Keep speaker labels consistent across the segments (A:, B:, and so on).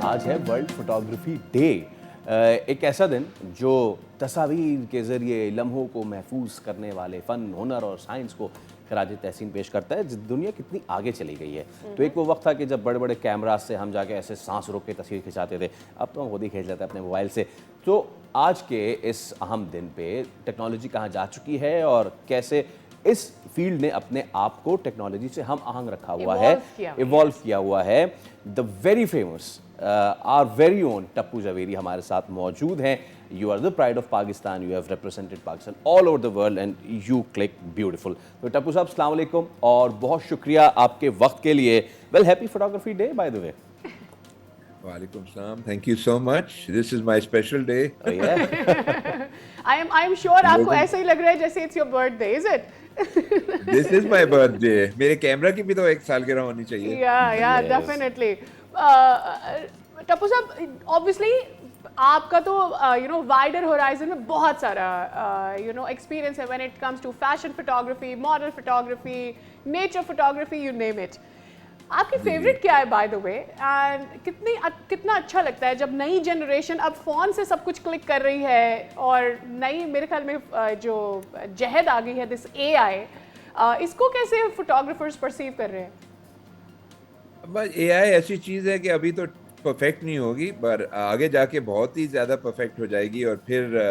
A: आज है world photography day. एक ऐसा दिन जो तस्वीर के ज़रिए लम्हों को महफूज करने वाले फ़न, हुनर और साइंस को खराज तहसीन पेश करता है। दुनिया कितनी आगे चली गई है। तो एक वो वक्त था कि जब बड़े बड़े कैमराज से हम जाके ऐसे सांस रोक के तस्वीर खिंचाते थे। अब तो हम खुद ही खींच लेते हैं अपने मोबाइल से। तो आज के इस अहम दिन पे टेक्नोलॉजी कहाँ जा चुकी है और कैसे इस फील्ड ने अपने आप को टेक्नोलॉजी से हम आहंग रखा हुआ है, इवॉल्व किया हुआ है। The very famous our very own Tappu Javeri हमारे साथ मौजूद हैं। You are the pride of Pakistan, you have represented Pakistan all over the world and you click beautiful. तो टप्पू साहब अस्सलाम वालेकुम और बहुत शुक्रिया आपके वक्त के लिए। Well, happy photography day by the way.
B: Walaikum salam. Thank you so much. This is my special day.
C: I am sure आपको ऐसा ही लग रहा है जैसे it's your birthday, is it?
B: This is my birthday. मेरे कैमरा की भी तो एक सालगिरह होनी चाहिए.
C: Yeah, definitely. टप्पू साहब, obviously आपका तो wider horizon में बहुत सारा experience है when it comes to fashion photography, model photography, nature photography, you name it. आपकी फेवरेट क्या है बाय द वे, एंड कितना अच्छा लगता है जब नई जनरेशन अब फ़ोन से सब कुछ क्लिक कर रही है और नई, मेरे ख्याल में जो जहद आ गई है दिस एआई, इसको कैसे फोटोग्राफर्स परसीव कर रहे हैं?
B: बस एआई ऐसी चीज़ है कि अभी तो परफेक्ट नहीं होगी, पर आगे जाके बहुत ही ज़्यादा परफेक्ट हो जाएगी और फिर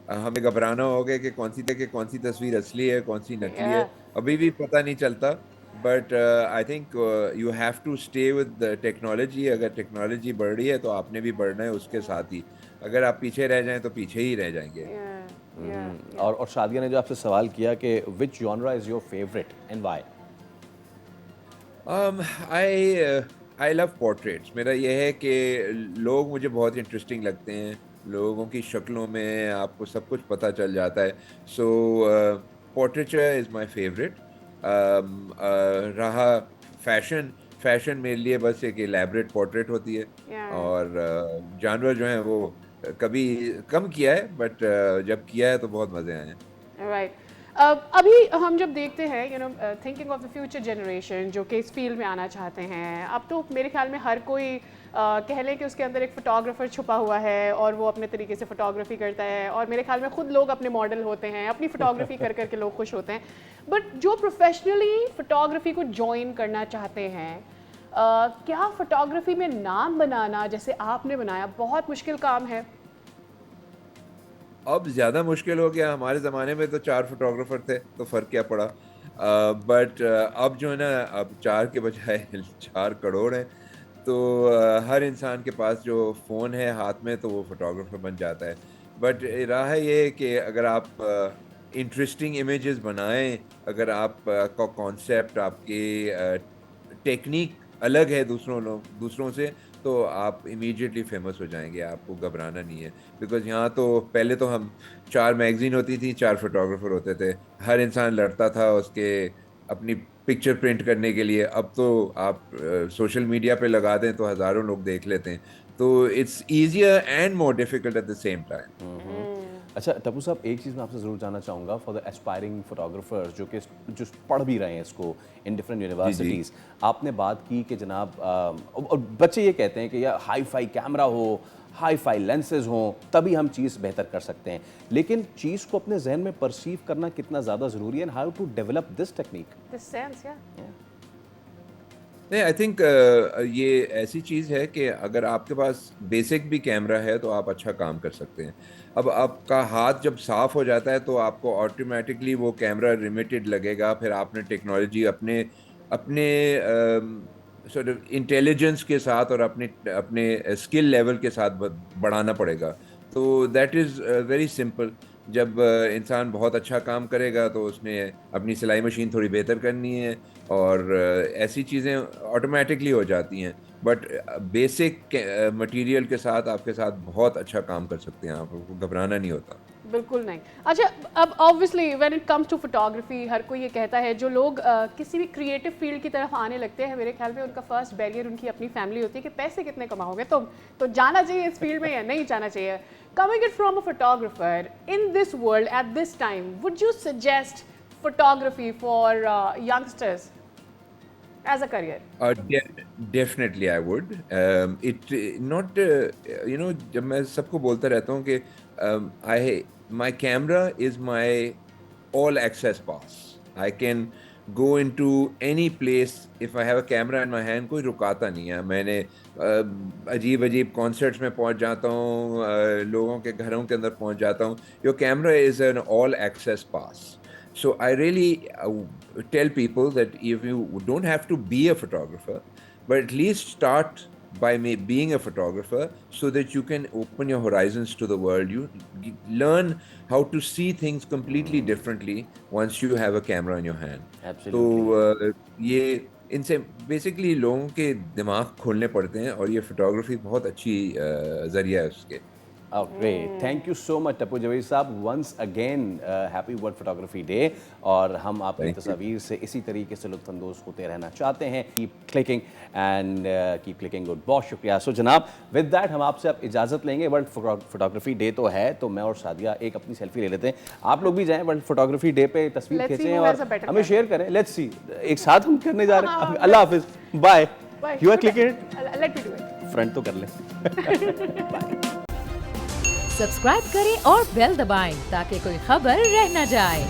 B: हमें घबराना होगा कि कौन सी तस्वीर असली है, कौन सी नकली है, अभी भी पता नहीं चलता। But I think you have to stay with technology. अगर टेक्नोलॉजी बढ़ रही है तो आपने भी बढ़ना है उसके साथ ही। अगर आप पीछे रह जाएं तो पीछे ही रह जाएंगे।
A: और शादिया ने जो आपसे सवाल किया कि which genre is your favourite and why?
B: I love portraits. मेरा यह है कि लोग मुझे बहुत इंटरेस्टिंग लगते हैं। लोगों की शक्लों में आपको सब कुछ पता चल जाता है। सो पोर्ट्रेचर इज़ माई फेवरेट। रहा फैशन मेरे लिए बस एक इलेबरेट पोर्ट्रेट होती है। और जानवर जो हैं वो कभी कम किया है, बट जब किया है तो बहुत मज़े आए हैं।
C: राइट। अभी हम जब देखते हैं thinking of the future generation जो कि इस फील्ड में आना चाहते हैं, अब तो मेरे ख्याल में हर कोई कह लें कि उसके अंदर एक फ़ोटोग्राफ़र छुपा हुआ है और वो अपने तरीके से फ़ोटोग्राफ़ी करता है, और मेरे ख्याल में ख़ुद लोग अपने मॉडल होते हैं, अपनी फ़ोटोग्राफ़ी कर करके लोग खुश होते हैं। बट जो प्रोफेशनली फ़ोटोग्राफ़ी को ज्वाइन करना चाहते हैं, क्या फ़ोटोग्राफ़ी में नाम बनाना जैसे आपने बनाया बहुत मुश्किल काम है?
B: अब ज़्यादा मुश्किल हो गया। हमारे ज़माने में तो 4 फोटोग्राफर थे तो फ़र्क क्या पड़ा। बट अब जो है ना, अब 4 के बजाय 4 करोड़ हैं। तो हर इंसान के पास जो फ़ोन है हाथ में तो वो फोटोग्राफर बन जाता है। बट रहा है ये कि अगर आप इंटरेस्टिंग इमेजेस बनाएं, अगर आप का कॉन्सेप्ट, आपकी टेक्निक अलग है दूसरों से, तो आप इमीडिएटली फेमस हो जाएंगे। आपको घबराना नहीं है। बिकॉज यहाँ तो पहले तो हम 4 मैगजीन होती थी, 4 फोटोग्राफर होते थे, हर इंसान लड़ता था उसके अपनी पिक्चर प्रिंट करने के लिए। अब तो आप सोशल मीडिया पे लगा दें तो हज़ारों लोग देख लेते हैं। तो it's easier and more difficult at the same time.
A: अच्छा टप्पू साहब, एक चीज़ मैं आपसे ज़रूर जानना चाहूँगा फॉर द एस्पायरिंग फोटोग्राफर्स जो पढ़ भी रहे हैं इसको इन डिफरेंट यूनिवर्सिटीज़। आपने बात की कि जनाब और बच्चे ये कहते हैं कि यार हाई फाई कैमरा हो, हाई फाई लेंसेज हों, तभी हम चीज़ बेहतर कर सकते हैं। लेकिन चीज़ को अपने जहन में परसीव करना कितना ज़्यादा ज़रूरी है, and how to develop this technique?
C: This sense, या
B: नहीं, आई थिंक ये ऐसी चीज़ है कि अगर आपके पास बेसिक भी कैमरा है तो आप अच्छा काम कर सकते हैं। अब आपका हाथ जब साफ हो जाता है तो आपको ऑटोमेटिकली वो कैमरा लिमिटेड लगेगा। फिर आपने टेक्नोलॉजी अपने अपने सॉर्ट ऑफ इंटेलिजेंस के साथ और अपने अपने स्किल लेवल के साथ बढ़ाना पड़ेगा। तो दैट इज़ वेरी सिंपल। जब इंसान बहुत अच्छा काम करेगा तो उसने अपनी सिलाई मशीन थोड़ी बेहतर करनी है और ऐसी चीज़ें ऑटोमेटिकली हो जाती हैं। बट बेसिक मटेरियल के साथ आपके साथ बहुत अच्छा काम कर सकते हैं। आपको घबराना नहीं होता।
C: बिल्कुल नहीं। अच्छा, अब obviously when it comes to photography हर कोई ये कहता है, जो लोग किसी भी क्रिएटिव फील्ड की तरफ आने लगते हैं, मेरे ख्याल में उनका फर्स्ट बैरियर उनकी अपनी फैमिली होती है कि पैसे कितने कमाओगे, तो जाना चाहिए इस फील्ड में या नहीं जाना चाहिए। Coming it from a photographer in this world at this time, would you suggest photography for youngsters as a career?
B: Definitely I would it not जब मैं सबको बोलता रहता हूँ कि I my camera is my all access pass. I can go into any place if I have a camera in my hand. कोई रुकाता नहीं है. मैंने अजीब अजीब कॉन्सर्ट्स में पहुंच जाता हूँ, लोगों के घरों के अंदर पहुंच जाता हूँ. Your camera is an all access pass. So I really tell people that if you don't have to be a photographer, but at least start by being a photographer so that you can open your horizons to the world. You learn how to see things completely differently once you have a camera in your hand.
A: Absolutely.
B: तो ये इनसे basically लोगों के दिमाग खोलने पड़ते हैं और ये फोटोग्राफी बहुत अच्छी जरिया है उसके.
A: Oh, great. Thank you so much, Tappu Javed साहब. Once again, happy world photography day. और हम आपकी तस्वीर से इसी तरीके से लुत्फानंदोज होते रहना चाहते हैं. Keep clicking and keep clicking good. बहुत शुक्रिया. सो जनाब, विद दैट हम आपसे अब इजाज़त लेंगे. वर्ल्ड फोटोग्राफी डे तो है, तो मैं और सादिया एक अपनी सेल्फी ले लेते हैं. आप लोग भी जाएं वर्ल्ड फोटोग्राफी डे पे तस्वीर खींचें और हमें शेयर करें. लेट्स सी, एक साथ हम करने जा रहे हैं. अल्लाह हाफिज़. Bye. You are clicking.
C: Let me do it.
A: Front तो कर लें.
D: सब्सक्राइब करें और बेल दबाएं ताकि कोई खबर रह न जाए.